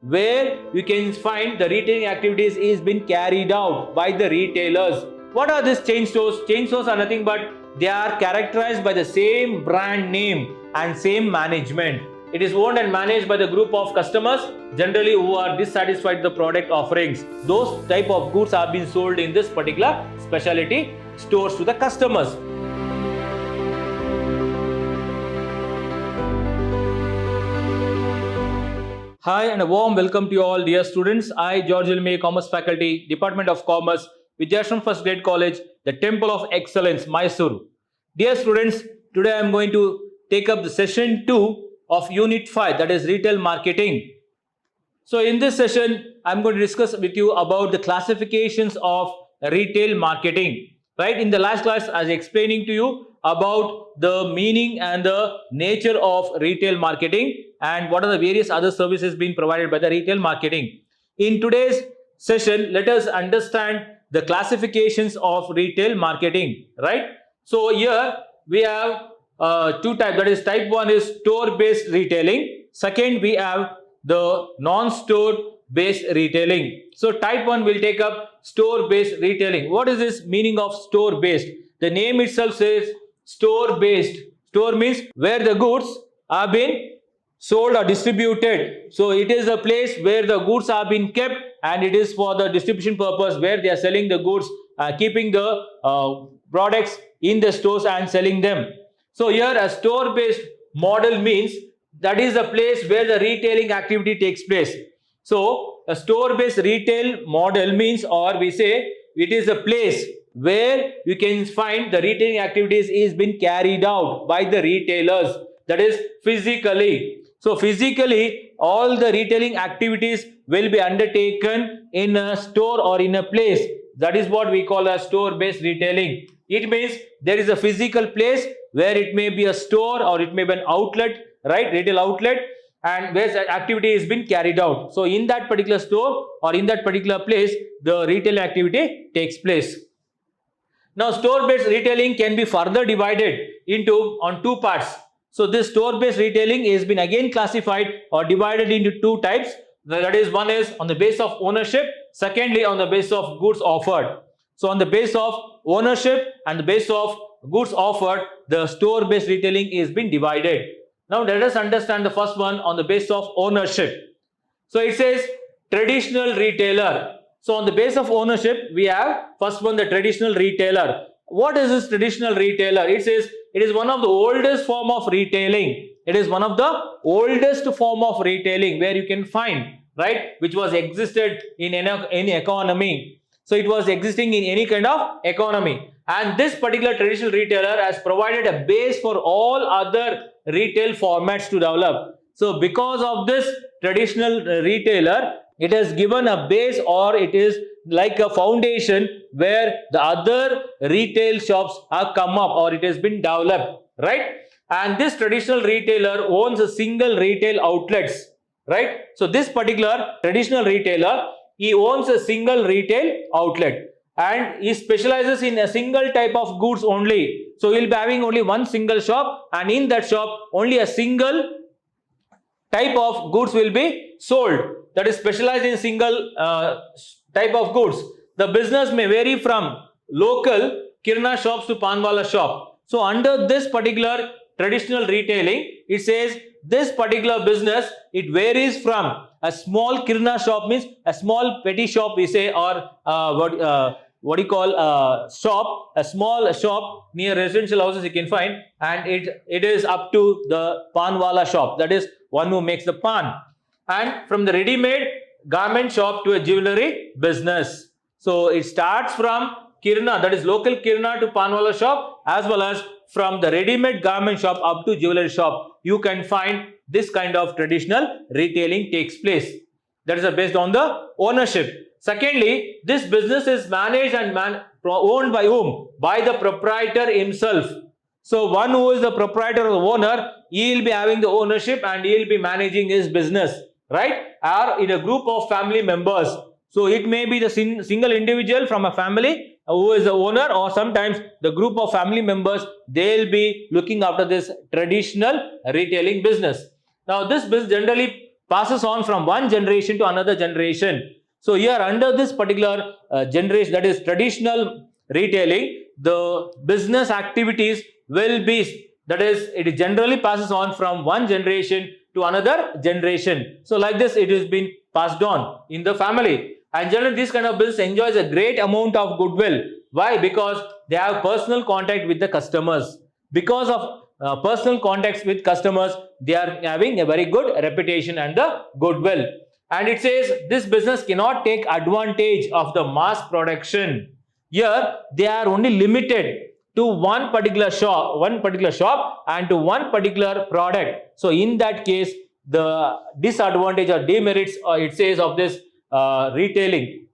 where you can find the retailing activities is been carried out by the retailers. What are these chain stores? Chain stores are nothing but they are characterized by the same brand name and same management. It is owned and managed by the group of customers generally who are dissatisfied with the product offerings. Those type of goods are being sold in this particular specialty stores to the customers. Hi and a warm welcome to you all dear students. I, George Ilme, Commerce Faculty, Department of Commerce, Vidyashram First Grade College, the Temple of Excellence, Mysuru. Dear students, today I am going to take up the session 2 of Unit 5, that is Retail Marketing. So in this session, I am going to discuss with you about the classifications of retail marketing. Right, in the last class, I was explaining to you about the meaning and the nature of retail marketing and what are the various other services being provided by the retail marketing. In today's session, let us understand the classifications of retail marketing, right? So here we have two types, that is type 1 is store-based retailing. Second, we have the non-store based retailing. So type 1 will take up store-based retailing. What is this meaning of store-based? The name itself says store-based. Store means where the goods are being sold or distributed. So it is a place where the goods are being kept and it is for the distribution purpose where they are selling the goods, keeping the products in the stores and selling them. So here a store-based model means that is the place where the retailing activity takes place. So a store-based retail model means, or we say it is a place where you can find the retailing activities is been carried out by the retailers, that is physically. So physically all the retailing activities will be undertaken in a store or in a place. That is what we call a store-based retailing. It means there is a physical place where it may be a store or it may be an outlet, right, retail outlet, and where the activity is being carried out. So in that particular store or in that particular place, the retail activity takes place. Now store-based retailing can be further divided on two parts. So this store-based retailing has been again classified or divided into two types. That is, one is on the basis of ownership, secondly on the basis of goods offered. So on the basis of ownership and the basis of goods offered, the store-based retailing is been divided. Now let us understand the first one on the basis of ownership. So it says traditional retailer. So on the basis of ownership, we have first one, the traditional retailer. What is this traditional retailer? It says it is one of the oldest form of retailing. It is one of the oldest form of retailing where you can find, right, which was existed in any economy. So it was existing in any kind of economy. And this particular traditional retailer has provided a base for all other retail formats to develop. So because of this traditional retailer, it has given a base, or it is like a foundation where the other retail shops have come up or it has been developed, right? And this traditional retailer owns a single retail outlets, right? So this particular traditional retailer, he owns a single retail outlet and he specializes in a single type of goods only. So he will be having only one single shop, and in that shop only a single type of goods will be sold, that is specialized in single type of goods. The business may vary from local kirana shops to panwala shop. So under this particular traditional retailing, it says this particular business, it varies from a small kirana shop, means a small petty shop we say, or what do you call shop, a small shop near residential houses you can find, and it is up to the panwala shop, that is one who makes the pan, and from the ready-made garment shop to a jewelry business. So it starts from kirana, that is local kirana, to panwala shop, as well as from the ready-made garment shop up to jewelry shop. You can find this kind of traditional retailing takes place. That is based on the ownership. Secondly, this business is managed and owned by whom? By the proprietor himself. So one who is the proprietor or the owner, he will be having the ownership and he will be managing his business, right? Or in a group of family members. So it may be the single individual from a family who is the owner, or sometimes the group of family members, they will be looking after this traditional retailing business. Now this business generally passes on from one generation to another generation. So here under this particular generation, that is traditional retailing, the business activities will be, that is, it generally passes on from one generation to another generation. So like this, it has been passed on in the family. And generally, this kind of business enjoys a great amount of goodwill. Why? Because they have personal contact with the customers. Because of personal contacts with customers, they are having a very good reputation and the goodwill. And it says this business cannot take advantage of the mass production. Here, they are only limited to one particular shop and to one particular product. So in that case, the disadvantage or demerits, it says, of this retailing,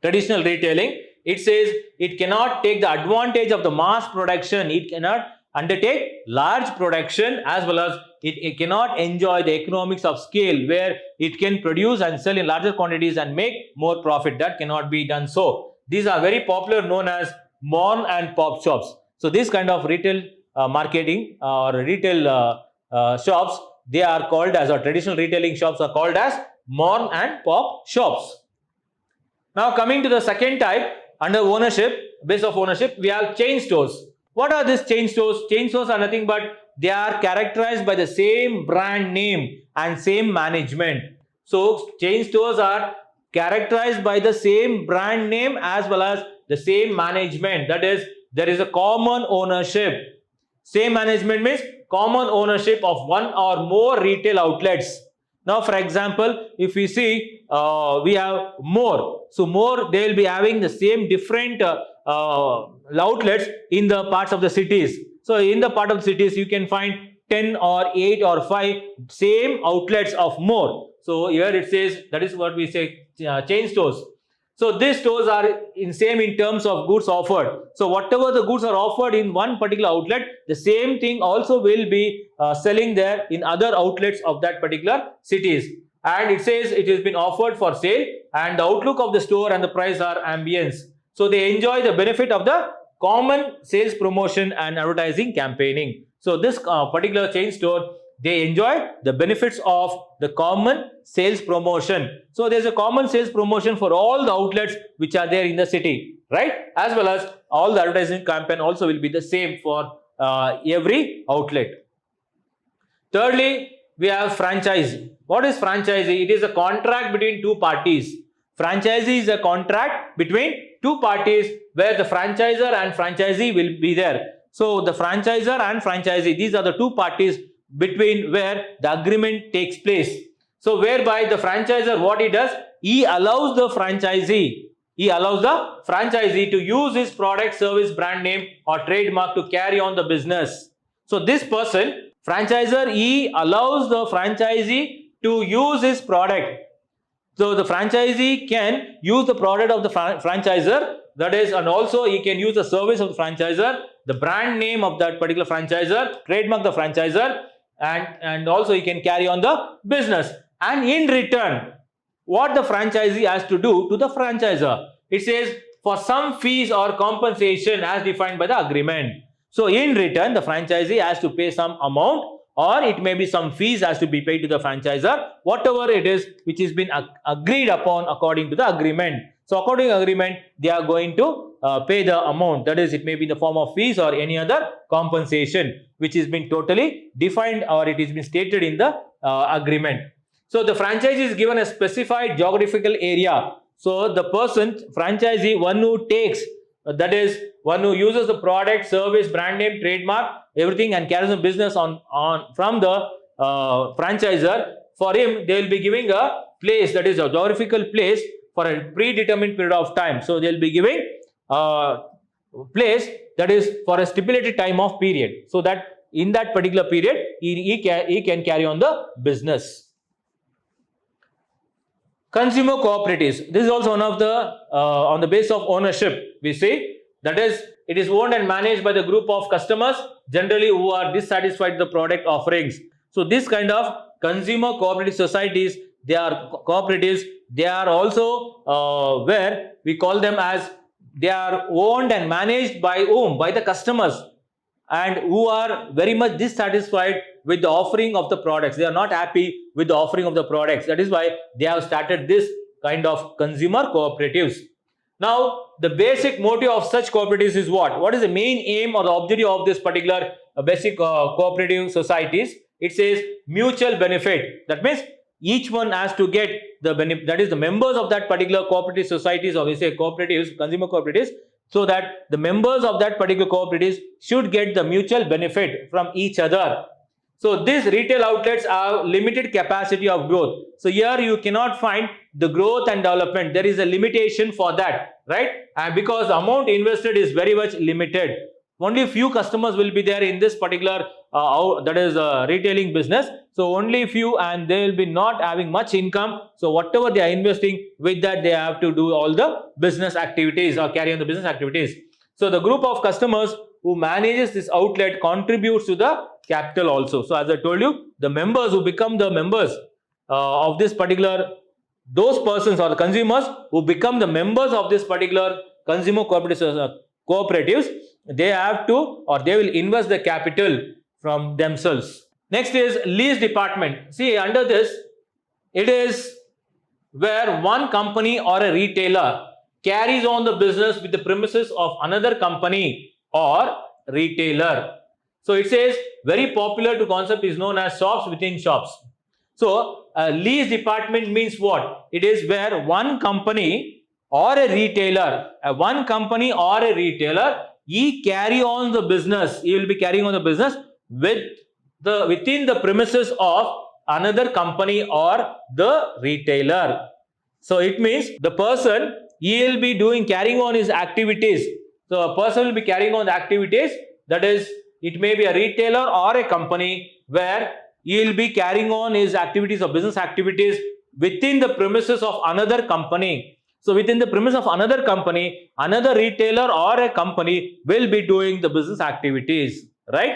traditional retailing, it says it cannot take the advantage of the mass production. It cannot undertake large production, as well as it cannot enjoy the economics of scale, where it can produce and sell in larger quantities and make more profit. That cannot be done. So these are very popular, known as mom and pop shops. So this kind of retail marketing or retail shops, they are called as, or traditional retailing shops are called as mom and pop shops. Now coming to the second type, under ownership, base of ownership, we have chain stores. What are these chain stores? Chain stores are nothing but they are characterized by the same brand name and same management. So chain stores are characterized by the same brand name as well as the same management. That is, there is a common ownership. Same management means common ownership of one or more retail outlets. Now, for example, if we see, we have more. So more, they will be having the same different outlets in the parts of the cities. So in the part of the cities, you can find 10 or 8 or 5 same outlets of more. So here it says, that is what we say, chain stores. So these stores are in terms of goods offered. So whatever the goods are offered in one particular outlet, the same thing also will be selling there in other outlets of that particular cities. And it says it has been offered for sale, and the outlook of the store and the price are ambience. So they enjoy the benefit of the common sales promotion and advertising campaigning. So this particular chain store, they enjoy the benefits of the common sales promotion. So there's a common sales promotion for all the outlets which are there in the city, right? As well as all the advertising campaign also will be the same for every outlet. Thirdly, we have franchisee. What is franchisee? It is a contract between two parties. Franchisee is a contract between two parties where the franchisor and franchisee will be there. So the franchisor and franchisee, these are the two parties between where the agreement takes place. So whereby the franchisor, what he does, he allows the franchisee to use his product, service, brand name or trademark to carry on the business. So this person, franchisor, he allows the franchisee to use his product. So the franchisee can use the product of the franchisor, that is, and also he can use the service of the franchisor, the brand name of that particular franchisor, trademark the franchisor, and also he can carry on the business. And in return, what the franchisee has to do to the franchisor, it says for some fees or compensation as defined by the agreement. So in return, the franchisee has to pay some amount, or it may be some fees has to be paid to the franchisor, whatever it is which has been agreed upon according to the agreement. So according to the agreement, they are going to pay the amount. That is, it may be in the form of fees or any other compensation which has been totally defined, or it has been stated in the agreement. So the franchise is given a specified geographical area. So the person, franchisee, one who takes, that is, one who uses the product, service, brand name, trademark, everything, and carries on business from the franchisor, for him they will be giving a place, that is a geographical place, for a predetermined period of time. So they will be giving a place that is for a stipulated time of period, so that in that particular period he can carry on the business. Consumer cooperatives. This is also one of the on the base of ownership we say, that is, it is owned and managed by the group of customers generally who are dissatisfied with the product offerings. So this kind of consumer cooperative societies, they are cooperatives, they are also where we call them as, they are owned and managed by whom? By the customers, and who are very much dissatisfied with the offering of the products. They are not happy with the offering of the products. That is why they have started this kind of consumer cooperatives. Now, the basic motive of such cooperatives is what? What is the main aim or the objective of this particular basic cooperative societies? It says mutual benefit. That means each one has to get the benefit, that is the members of that particular cooperative societies, or we say cooperatives, consumer cooperatives, so that the members of that particular cooperatives should get the mutual benefit from each other. So these retail outlets have limited capacity of growth. So here you cannot find the growth and development. There is a limitation for that, right? And because the amount invested is very much limited. Only few customers will be there in this particular retailing business. So only few, and they will be not having much income. So whatever they are investing, with that they have to do all the business activities or carry on the business activities. So the group of customers who manages this outlet contributes to the capital also. So as I told you, the members who become the members of this particular, those persons or the consumers who become the members of this particular consumer cooperatives, they have to, or they will invest the capital from themselves. Next is lease department. See, under this, it is where one company or a retailer carries on the business with the premises of another company or retailer. So it says very popular to concept is known as shops within shops. So a lease department means what? It is where one company or a retailer, he carry on the business. He will be carrying on the business within the premises of another company or the retailer. So it means the person, he will be carrying on his activities. So a person will be carrying on the activities, that is, it may be a retailer or a company where he will be carrying on his activities or business activities within the premises of another company. So within the premise of another company, another retailer or a company will be doing the business activities, right?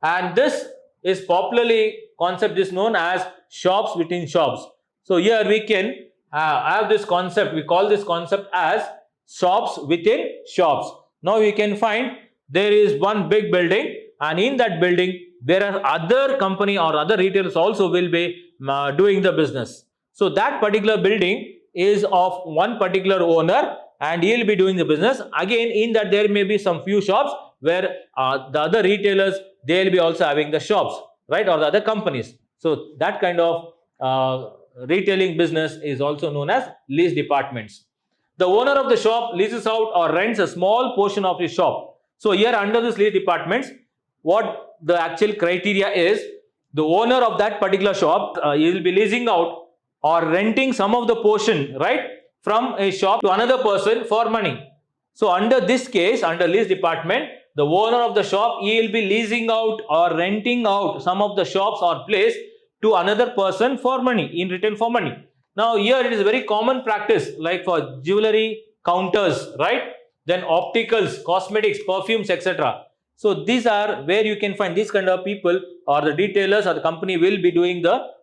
And this is popularly concept is known as shops within shops. So here we can have this concept, we call this concept as shops within shops. Now you can find there is one big building, and in that building there are other company or other retailers also will be doing the business. So that particular building is of one particular owner and he will be doing the business. Again, in that there may be some few shops where the other retailers, they will be also having the shops, right, or the other companies. So that kind of retailing business is also known as lease departments. The owner of the shop leases out or rents a small portion of his shop. So here under this lease departments, what the actual criteria is, the owner of that particular shop, he will be leasing out or renting some of the portion, right, from a shop to another person for money. So under this case, under lease department, the owner of the shop, he will be leasing out or renting out some of the shops or place to another person for money, in return for money. Now here it is a very common practice, like for jewelry counters, right, then opticals, cosmetics, perfumes, etc. So these are where you can find these kind of people, or the retailers or the company will be doing the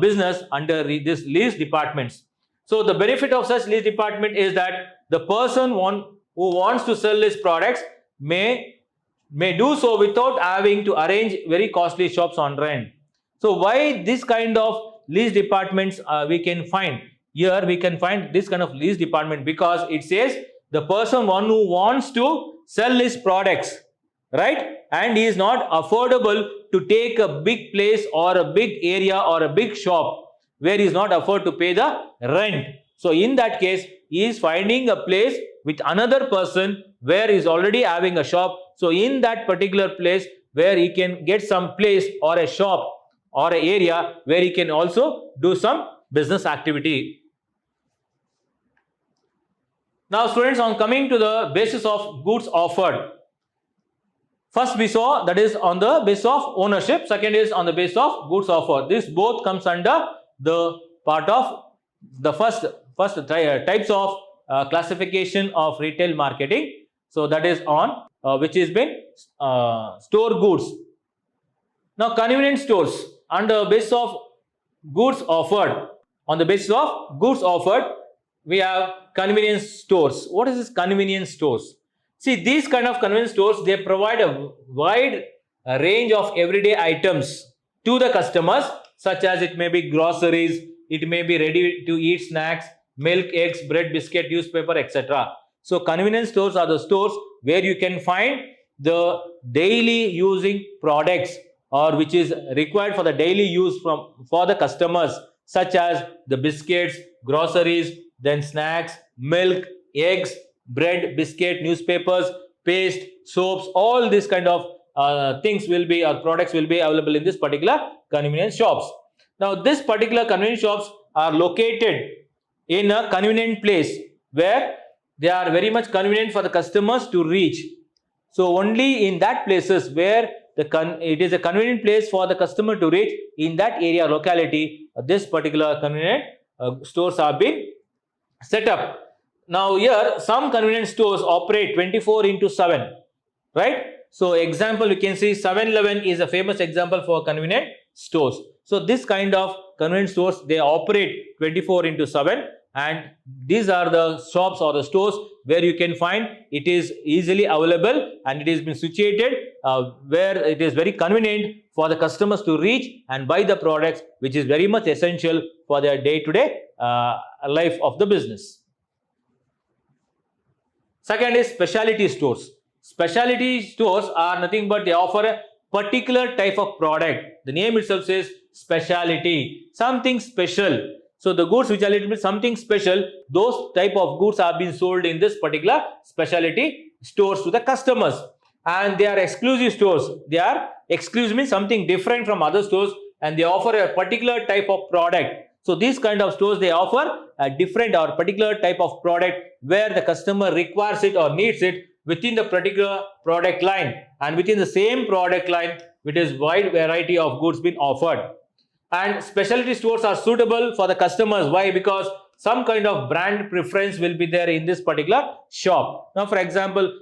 business under this lease departments. So the benefit of such lease department is that the person who wants to sell his products may do so without having to arrange very costly shops on rent. So why this kind of lease departments we can find? Here we can find this kind of lease department because it says the person who wants to sell his products, right, and he is not affordable to take a big place or a big area or a big shop where he is not afford to pay the rent. So in that case, he is finding a place with another person where he is already having a shop. So in that particular place where he can get some place or a shop or an area where he can also do some business activity. Now students, on coming to the basis of goods offered. First we saw that is on the basis of ownership. Second is on the basis of goods offered. This both comes under the part of the first types of classification of retail marketing. So that is on which has been store goods. Now convenience stores, under basis of goods offered. On the basis of goods offered, we have convenience stores. What is this convenience stores? See, these kind of convenience stores, they provide a wide range of everyday items to the customers, such as it may be groceries, it may be ready to eat snacks, milk, eggs, bread, biscuit, newspaper, etc. So convenience stores are the stores where you can find the daily using products or which is required for the daily use for the customers, such as the biscuits, groceries, then snacks, milk, eggs, bread, biscuit, newspapers, paste, soaps, all these kind of things will be, or products will be available in this particular convenience shops. Now this particular convenience shops are located in a convenient place where they are very much convenient for the customers to reach. So only in that places where it is a convenient place for the customer to reach, in that area locality, this particular convenient stores have been set up. Now here some convenience stores operate 24/7, right? So example, you can see 7-Eleven is a famous example for convenient stores. So this kind of convenience stores, they operate 24/7, and these are the shops or the stores where you can find it is easily available and it has been situated where it is very convenient for the customers to reach and buy the products, which is very much essential for their day-to-day life of the business. Second is specialty stores. Specialty stores are nothing but they offer a particular type of product. The name itself says specialty, something special. So the goods which are little bit something special, those type of goods are being sold in this particular specialty stores to the customers. And they are exclusive stores. They are exclusive means something different from other stores, and they offer a particular type of product. So these kind of stores, they offer a different or particular type of product where the customer requires it or needs it within the particular product line, and within the same product line, which is wide variety of goods being offered. And specialty stores are suitable for the customers. Why? Because some kind of brand preference will be there in this particular shop. Now, for example,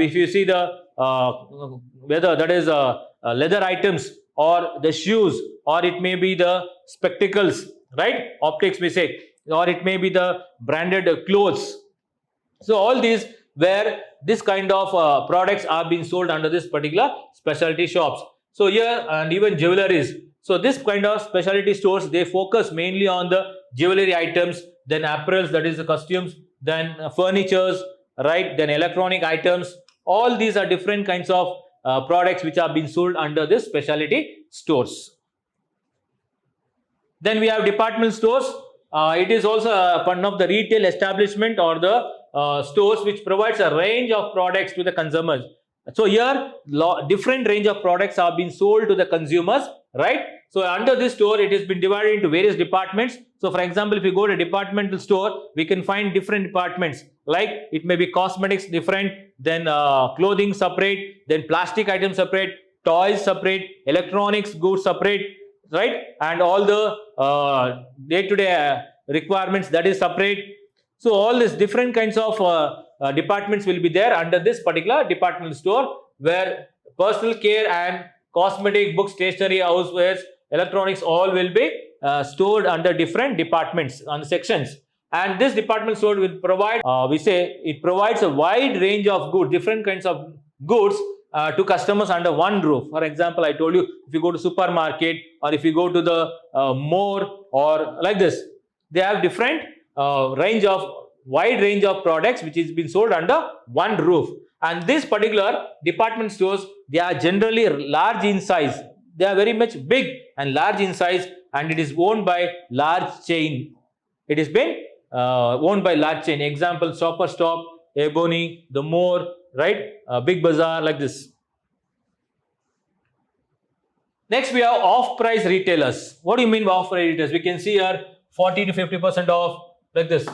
if you see the whether that is leather items or the shoes, or it may be the spectacles, right? Optics we say, or it may be the branded clothes. So all these where this kind of products are being sold under this particular specialty shops. So here, and even jewelries. So this kind of specialty stores, they focus mainly on the jewelry items, then apparels, that is the costumes, then furnitures, right? Then electronic items. All these are different kinds of products which are being sold under this specialty stores. Then we have department stores. It is also one of the retail establishment or the stores which provides a range of products to the consumers. So here different range of products are being sold to the consumers, right? So under this store, it has been divided into various departments. So for example, if you go to a departmental store, we can find different departments, like it may be cosmetics different, then clothing separate, then plastic items separate, toys separate, electronics goods separate, right? And all the day-to-day requirements, that is separate. So all these different kinds of departments will be there under this particular departmental store, where personal care and cosmetic, books, stationery, housewares, electronics, all will be stored under different departments and sections. And this department store will provide, we say it provides a wide range of goods, different kinds of goods to customers under one roof. For example, I told you, if you go to supermarket or if you go to the mall or like this, they have different wide range of products which is being sold under one roof. And this particular department stores, they are generally large in size. They are very much big and large in size, and it is owned by large chain. It has been owned by large chain. Example, Shopper Stop, Ebony, The More, right? Big Bazaar, like this. Next, we have off-price retailers. What do you mean by off-price retailers? We can see here 40 to 50% off, like this.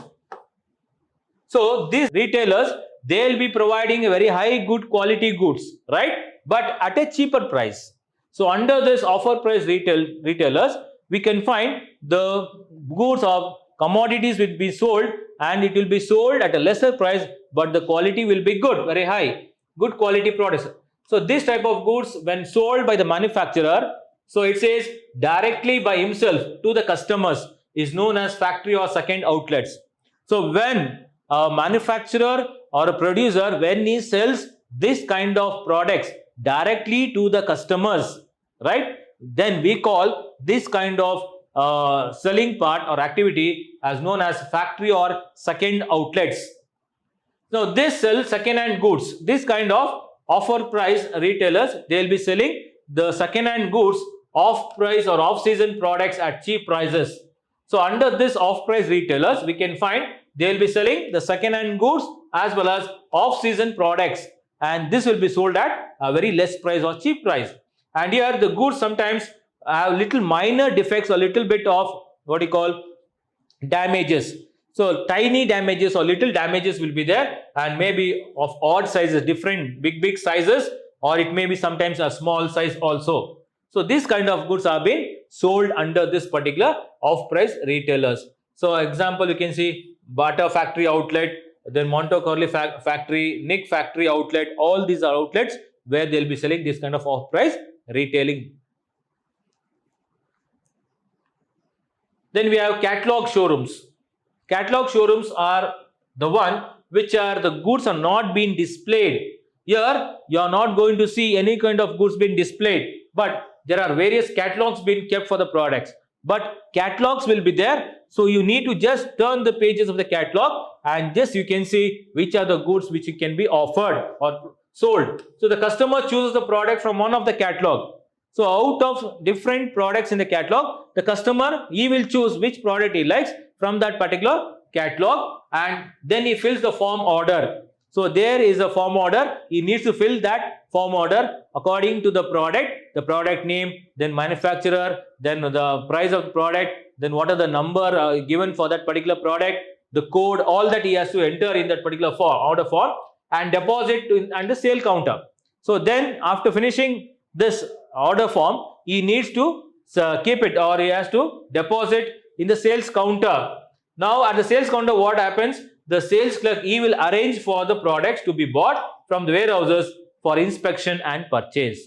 So these retailers, they'll be providing a very high good quality goods, right? But at a cheaper price. So under this offer price retailers, we can find the goods of commodities will be sold, and it will be sold at a lesser price, but the quality will be good, very high, good quality products. So this type of goods, when sold by the manufacturer, so it says directly by himself to the customers, is known as factory or second outlets. So when a manufacturer or a producer, when he sells this kind of products directly to the customers, right? then we call this kind of selling part or activity as known as factory or second outlets. Now this sell second-hand goods. This kind of offer price retailers, they will be selling the second-hand goods, off price or off season products at cheap prices. So under this off price retailers, we can find they will be selling the second-hand goods as well as off season products, and this will be sold at a very less price or cheap price. And here the goods sometimes have little minor defects or little bit of what you call damages. So tiny damages or little damages will be there, and maybe of odd sizes, different big sizes, or it may be sometimes a small size also. So this kind of goods are being sold under this particular off price retailers. So example, you can see Bata factory outlet, then Monte Carlo factory, Nick factory outlet. All these are outlets where they'll be selling this kind of off price retailing. Then we have catalog showrooms. Catalog showrooms are the one which are the goods are not being displayed. Here you are not going to see any kind of goods being displayed, but there are various catalogs being kept for the products. But catalogs will be there, so you need to just turn the pages of the catalog and just you can see which are the goods which can be offered or sold. So the customer chooses the product from one of the catalog. So out of different products in the catalog, the customer, he will choose which product he likes from that particular catalog, and then he fills the form order. So there is a form order. He needs to fill that form order according to the product name, then manufacturer, then the price of the product, then what are the number given for that particular product, the code, all that he has to enter in that particular form, order form, and deposit on the sale counter. So then after finishing this order form, he needs to keep it, or he has to deposit in the sales counter. Now at the sales counter, what happens? The sales clerk, he will arrange for the products to be bought from the warehouses for inspection and purchase.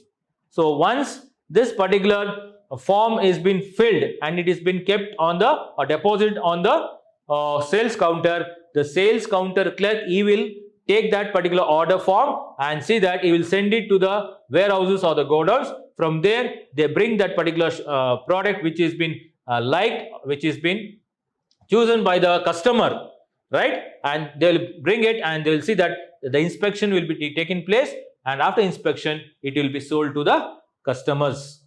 So once this particular form is been filled and it is been kept on the or deposited on the sales counter, the sales counter clerk, he will take that particular order form and see that he will send it to the warehouses or the godowns. From there, they bring that particular product which has been liked, which has been chosen by the customer, right? And they will bring it and they will see that the inspection will be taken place, and after inspection, it will be sold to the customers.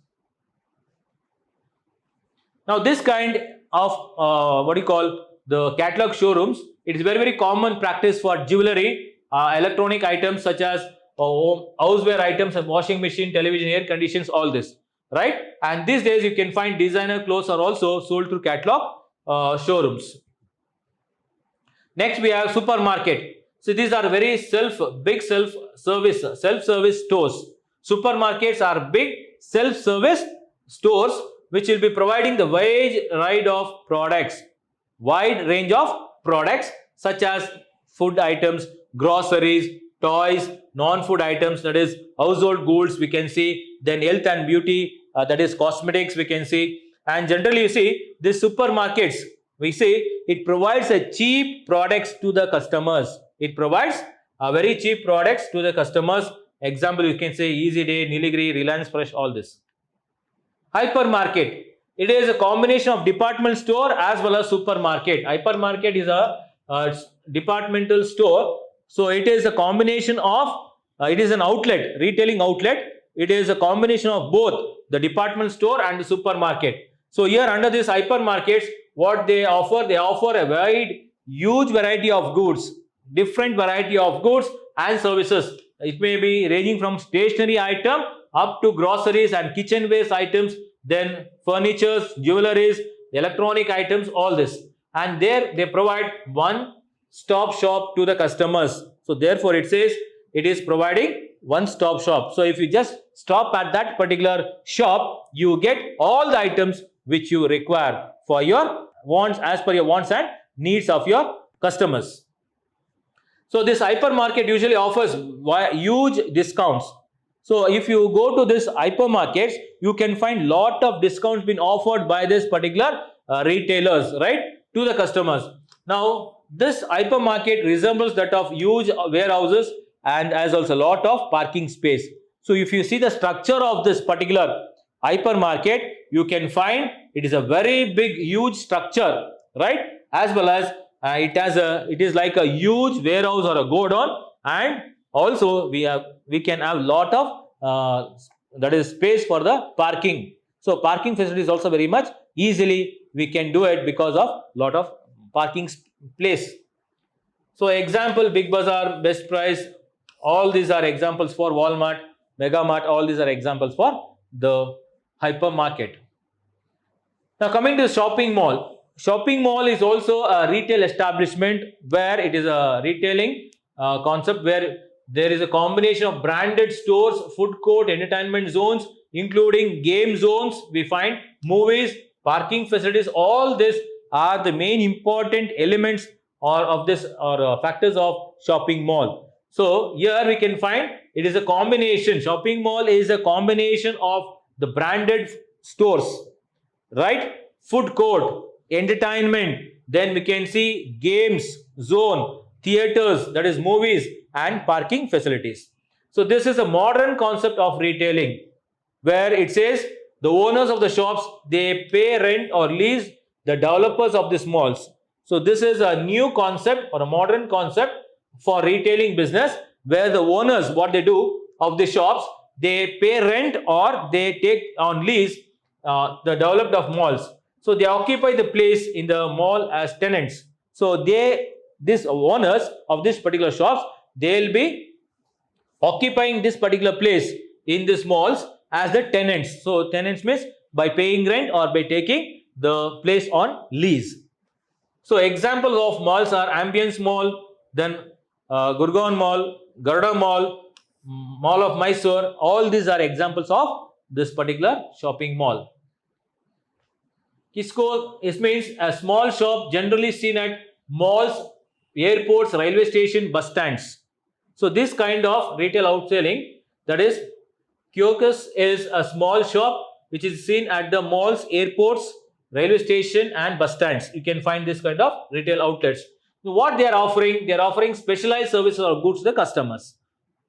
Now, this kind of what you call the catalog showrooms, it is very common practice for jewelry, electronic items such as houseware items and washing machine, television, air conditions, all this, right? And these days you can find designer clothes are also sold through catalog showrooms. Next we have supermarket. So these are very big self-service stores. Supermarkets are big self-service stores which will be providing the wide range of products such as food items, groceries, toys, non-food items, that is household goods we can see, then health and beauty, that is cosmetics we can see. And generally you see these supermarkets, we say it provides a cheap products to the customers. It provides a very cheap products to the customers. Example, you can say Easy Day, Nilgiri, Reliance Fresh, all this. Hypermarket. It is a combination of department store as well as supermarket. Hypermarket is a departmental store. So it is a combination of, it is an outlet, retailing outlet. It is a combination of both the department store and the supermarket. So here under this hypermarkets, what they offer a huge variety of goods, different variety of goods and services. It may be ranging from stationery item up to groceries and kitchenware items, then furnitures, jewelries, electronic items, all this. And there they provide one-stop shop to the customers. So therefore it says it is providing one-stop shop. So if you just stop at that particular shop, you get all the items which you require for your wants, as per your wants and needs of your customers. So this hypermarket usually offers huge discounts. So if you go to this hypermarkets, you can find lot of discounts being offered by this particular retailers, right, to the customers. Now this hypermarket resembles that of huge warehouses and has also a lot of parking space. So if you see the structure of this particular hypermarket, you can find it is a very big, huge structure, right? As well as it is like a huge warehouse or a godown, and also we can have lot of that is space for the parking. So parking facility is also very much easily we can do it because of lot of parking place. So example, Big Bazaar, Best Price, all these are examples for Walmart, Mega Mart, all these are examples for the hypermarket. Now coming to shopping mall. Shopping mall is also a retail establishment where it is a retailing concept where there is a combination of branded stores, food court, entertainment zones, including game zones, we find movies, parking facilities. All this are the main important elements of this or factors of shopping mall. So here we can find it is a combination. Shopping mall is a combination of the branded stores, right? Food court, entertainment, then we can see games zone, theaters, that is movies, and parking facilities. So this is a modern concept of retailing where it says the owners of the shops, they pay rent or lease the developers of these malls. So this is a new concept or a modern concept for retailing business where the owners, what they do of the shops, they pay rent or they take on lease the developed of malls. So they occupy the place in the mall as tenants. So these owners of this particular shops, they'll be occupying this particular place in these malls as the tenants. So tenants means by paying rent or by taking the place on lease. So examples of malls are Ambience Mall, then Gurgaon Mall, Garuda Mall, Mall of Mysore. All these are examples of this particular shopping mall. Kisco, it means a small shop generally seen at malls, airports, railway station, bus stands. So this kind of retail outselling, that is kiosk, is a small shop which is seen at the malls, airports, railway station and bus stands. You can find this kind of retail outlets. So what they are offering specialized services or goods to the customers,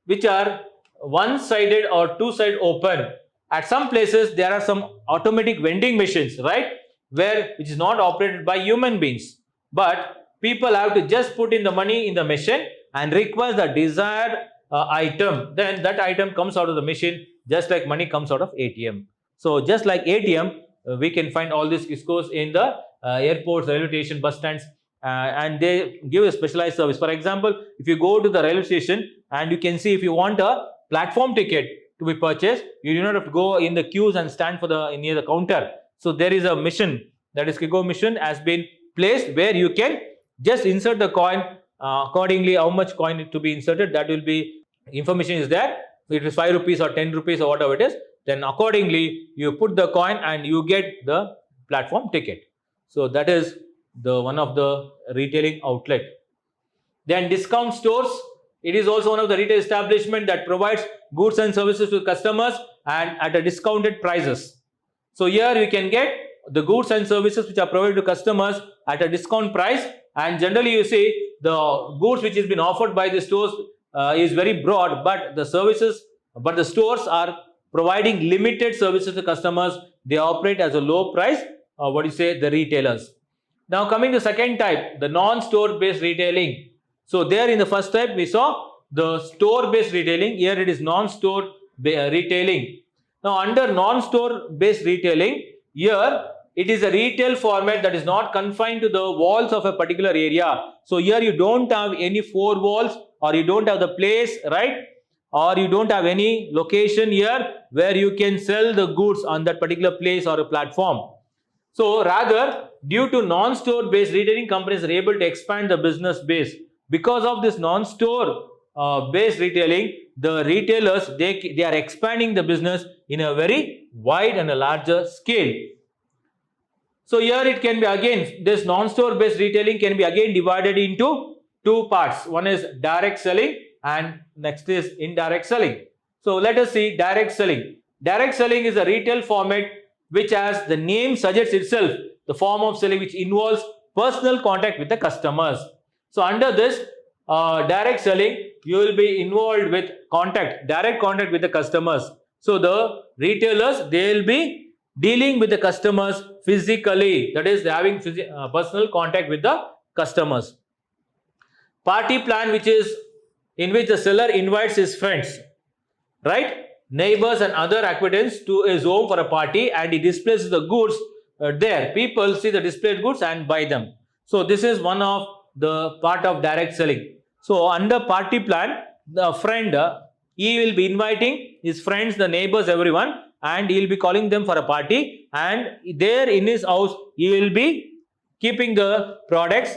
which are one-sided or two-sided open. At some places there are some automatic vending machines, right, which is not operated by human beings, but people have to just put in the money in the machine and request the desired item. Then that item comes out of the machine just like money comes out of ATM. So just like ATM, we can find all these Kiscos in the airports, railway station, bus stands, and they give a specialized service. For example, if you go to the railway station and you can see if you want a platform ticket to be purchased, you do not have to go in the queues and stand for near the counter. So there is a machine, that is Kisco machine, has been placed where you can just insert the coin accordingly. How much coin to be inserted, that will be information is there. It is 5 rupees or 10 rupees or whatever it is. Then accordingly you put the coin and you get the platform ticket. So that is the one of the retailing outlet. Then discount stores. It is also one of the retail establishment that provides goods and services to customers and at a discounted prices. So here you can get the goods and services which are provided to customers at a discount price, and generally you see the goods which has been offered by the stores is very broad, but the stores are providing limited services to customers. They operate as a low price, the retailers. Now coming to second type, the non-store based retailing. So there in the first type we saw the store based retailing. Here it is non-store retailing. Now under non-store based retailing, here it is a retail format that is not confined to the walls of a particular area. So here you don't have any four walls, or you don't have the place, right? Or you don't have any location here where you can sell the goods on that particular place or a platform. So rather, due to non-store based retailing, companies are able to expand the business base. Because of this non-store based retailing, the retailers, they are expanding the business in a very wide and a larger scale. So here it can be again, this non-store based retailing can be again divided into two parts. One is direct selling and next is indirect selling. So let us see direct selling. Direct selling is a retail format which, as the name suggests itself, the form of selling which involves personal contact with the customers. So under this direct selling, you will be involved with direct contact with the customers. So the retailers, they will be dealing with the customers physically, that is, they are having personal contact with the customers. Party plan, which is in which the seller invites his friends, right, neighbors and other acquaintance to his home for a party, and he displays the goods there. People see the displayed goods and buy them. So this is one of the part of direct selling. So under party plan, the friend, he will be inviting his friends, the neighbors, everyone, and he will be calling them for a party, and there in his house he will be keeping the products,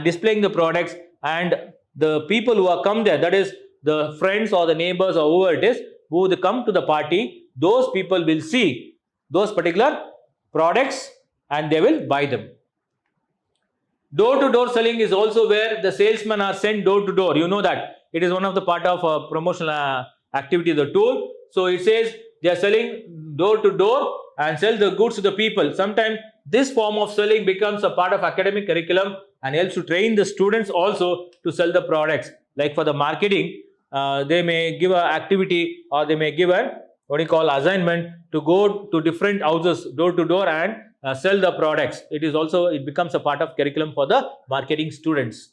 displaying the products, and the people who are come there, that is the friends or the neighbors or whoever it is, who they come to the party, those people will see those particular products and they will buy them. Door-to-door selling is also where the salesmen are sent door to door. You know that it is one of the part of promotional activity, the tool. So it says they are selling door to door and sell the goods to the people. Sometimes this form of selling becomes a part of academic curriculum and helps to train the students also to sell the products. Like for the marketing, they may give an activity, or they may give a what you call assignment to go to different houses door to door and sell the products. It becomes a part of curriculum for the marketing students.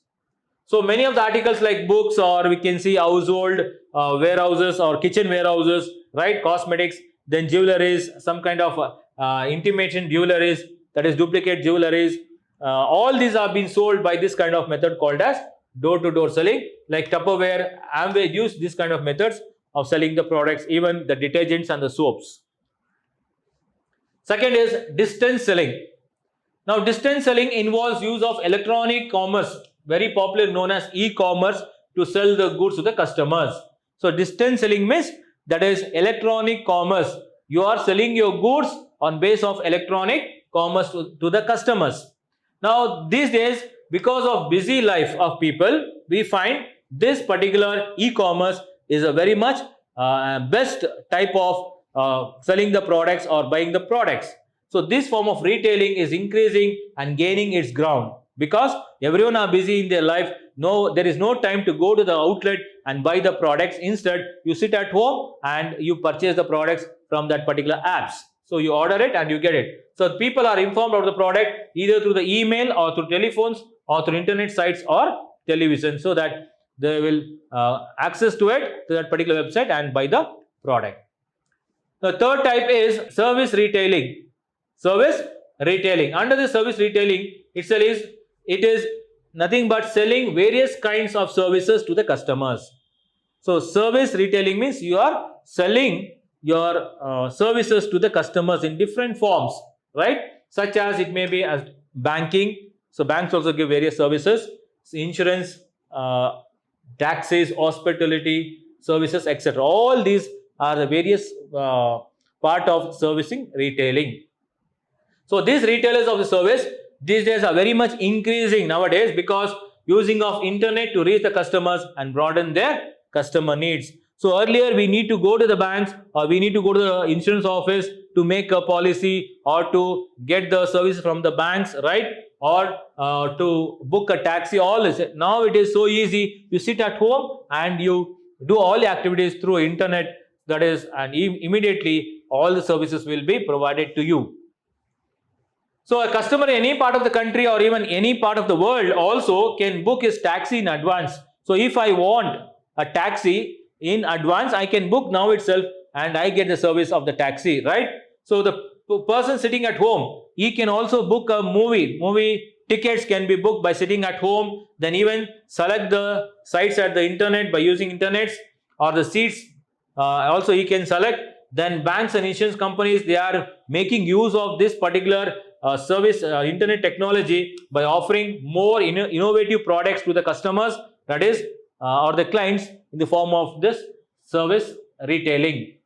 So many of the articles like books, or we can see household warehouses or kitchen warehouses, right, cosmetics, then jewelries, some kind of imitation jewelries, that is duplicate jewelries, all these are being sold by this kind of method called as door-to-door selling. Like Tupperware, Amway use this kind of methods of selling the products, even the detergents and the soaps. Second is distance selling. Now distance selling involves use of electronic commerce, very popular, known as e-commerce, to sell the goods to the customers. So distance selling means that is electronic commerce. You are selling your goods on base of electronic commerce to the customers. Now these days, because of busy life of people, we find this particular e-commerce is a very much best type of selling the products or buying the products. So this form of retailing is increasing and gaining its ground because everyone are busy in their life. No, there is no time to go to the outlet and buy the products. Instead, you sit at home and you purchase the products from that particular apps. So you order it and you get it. So people are informed of the product either through the email or through telephones or through internet sites or television, so that they will access to it, to that particular website, and buy the product. The third type is service retailing. Service retailing. Under the service retailing, it is nothing but selling various kinds of services to the customers. So service retailing means you are selling your services to the customers in different forms, right? Such as it may be as banking. So banks also give various services, insurance, taxes, hospitality services, etc. All these are the various part of servicing retailing. So these retailers of the service these days are very much increasing nowadays because using of internet to reach the customers and broaden their customer needs. So earlier we need to go to the banks or we need to go to the insurance office to make a policy or to get the service from the banks, right? Or to book a taxi. All this. Now it is so easy. You sit at home and you do all the activities through internet. That is, and immediately all the services will be provided to you. So a customer in any part of the country or even any part of the world also can book his taxi in advance. So if I want a taxi in advance, I can book now itself and I get the service of the taxi, right? So the person sitting at home, he can also book a movie. Movie tickets can be booked by sitting at home, then even select the sites at the internet by using internets or the seats. Also he can select. Then banks and insurance companies, they are making use of this particular service internet technology by offering more innovative products to the customers, that is or the clients, in the form of this service retailing.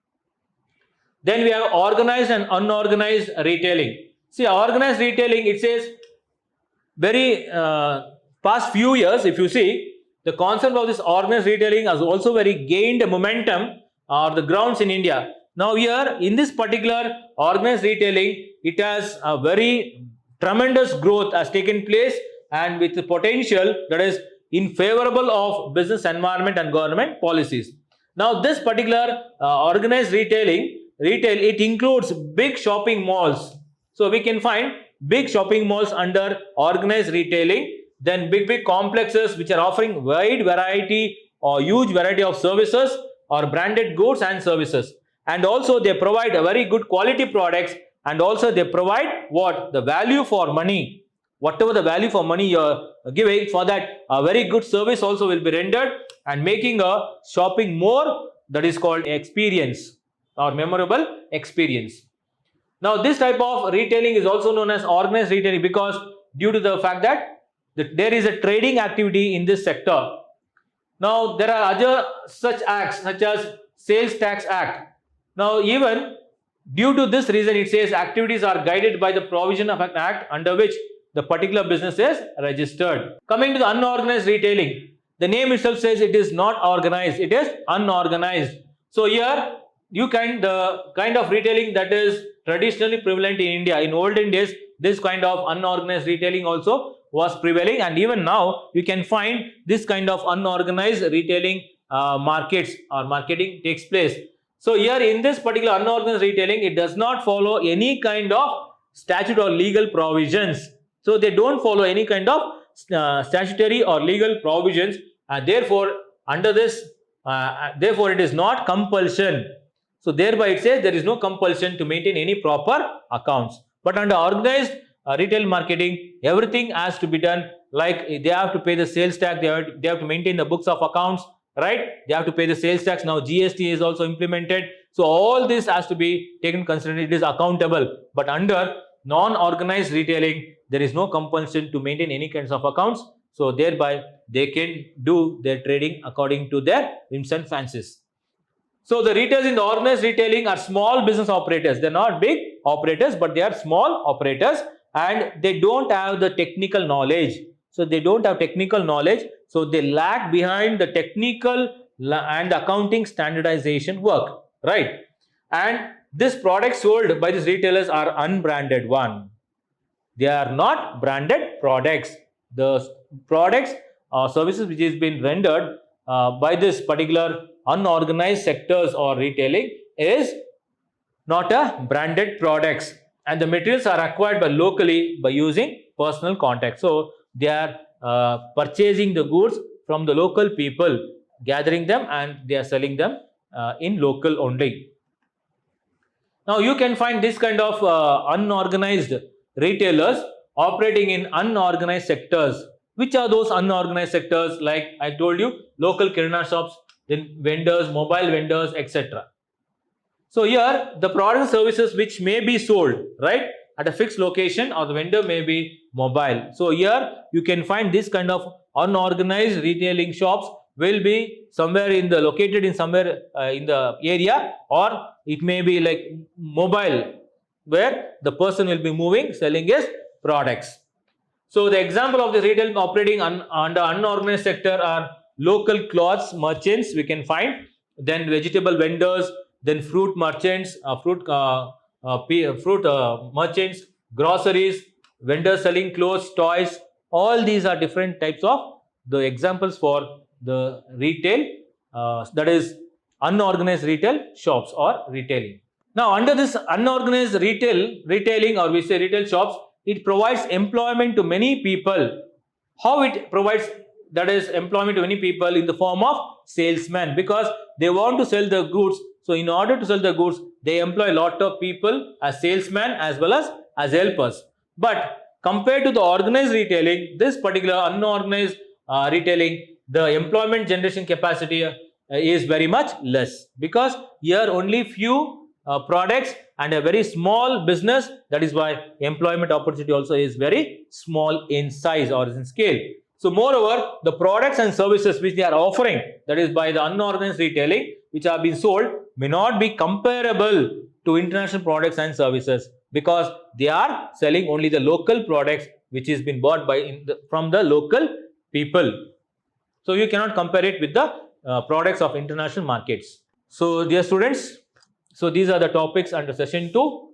Then we have organized and unorganized retailing. See, organized retailing, it says very past few years, if you see, the concept of this organized retailing has also very gained momentum or the grounds in India. Now here in this particular organized retailing, it has a very tremendous growth has taken place, and with the potential that is in favorable of business environment and government policies. Now this particular organized retail, it includes big shopping malls. So we can find big shopping malls under organized retailing, then big complexes which are offering wide variety or huge variety of services or branded goods and services. And also they provide a very good quality products, and also they provide what? The value for money. Whatever the value for money you're giving, for that a very good service also will be rendered, and making a shopping more, that is called experience or memorable experience. Now this type of retailing is also known as organized retailing, because due to the fact that there is a trading activity in this sector. Now there are other such acts such as Sales Tax Act. Now even due to this reason, it says activities are guided by the provision of an act under which the particular business is registered. Coming to the unorganized retailing, the name itself says it is not organized, it is unorganized. So here the kind of retailing that is traditionally prevalent in India. In olden days, this kind of unorganized retailing also was prevailing, and even now you can find this kind of unorganized retailing markets or marketing takes place. So here in this particular unorganized retailing, it does not follow any kind of statute or legal provisions. So they don't follow any kind of statutory or legal provisions, and therefore under this, therefore it is not compulsion. So thereby it says there is no compulsion to maintain any proper accounts. But under organized retail marketing, everything has to be done, like they have to pay the sales tax, they have to maintain the books of accounts, right? They have to pay the sales tax. Now GST is also implemented. So all this has to be taken consideration. It is accountable. But under non-organized retailing, there is no compulsion to maintain any kinds of accounts. So thereby they can do their trading according to their whims and fancies. So the retailers in the organized retailing are small business operators. They're not big operators, but they are small operators, and they don't have the technical knowledge. So they don't have technical knowledge. So they lag behind the technical and accounting standardization work, right? And these products sold by these retailers are unbranded one. They are not branded products. The products or services which is being rendered by this particular unorganized sectors or retailing is not a branded products, and the materials are acquired by locally by using personal contact. So they are purchasing the goods from the local people, gathering them, and they are selling them in local only. Now you can find this kind of unorganized retailers operating in unorganized sectors. Which are those unorganized sectors? Like I told you, local kirana shops, then vendors, mobile vendors, etc. So here the product and services which may be sold, right, at a fixed location, or the vendor may be mobile. So here you can find this kind of unorganized retailing shops will be somewhere located in somewhere in the area, or it may be like mobile, where the person will be moving, selling his products. So the example of the retail operating under unorganized sector are local clothes merchants we can find, then vegetable vendors, then fruit merchants, fruit merchants, groceries, vendors selling clothes, toys. All these are different types of the examples for the retail, that is unorganized retail shops or retailing. Now under this unorganized retailing, or we say retail shops, it provides employment to many people. How it provides that is employment to many people? In the form of salesmen, because they want to sell the goods. So in order to sell the goods, they employ a lot of people as salesmen as well as helpers. But compared to the organized retailing, this particular unorganized retailing, the employment generation capacity is very much less, because here only few products and a very small business. That is why employment opportunity also is very small in size or in scale. So moreover, the products and services which they are offering, that is by the unorganized retailing, which are being sold, may not be comparable to international products and services, because they are selling only the local products which is been bought by from the local people. So you cannot compare it with the products of international markets. So dear students, so these are the topics under session 2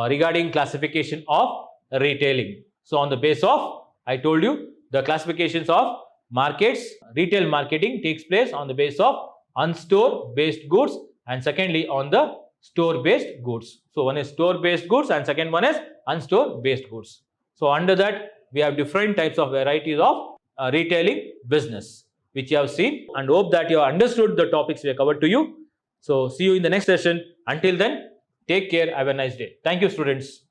regarding classification of retailing. So on the base of, I told you, the classifications of markets, retail marketing takes place on the base of unstore based goods, and secondly on the store based goods. So one is store based goods and second one is unstore based goods. So under that we have different types of varieties of retailing business which you have seen, and hope that you have understood the topics we have covered to you. So see you in the next session. Until then, take care. Have a nice day. Thank you, students.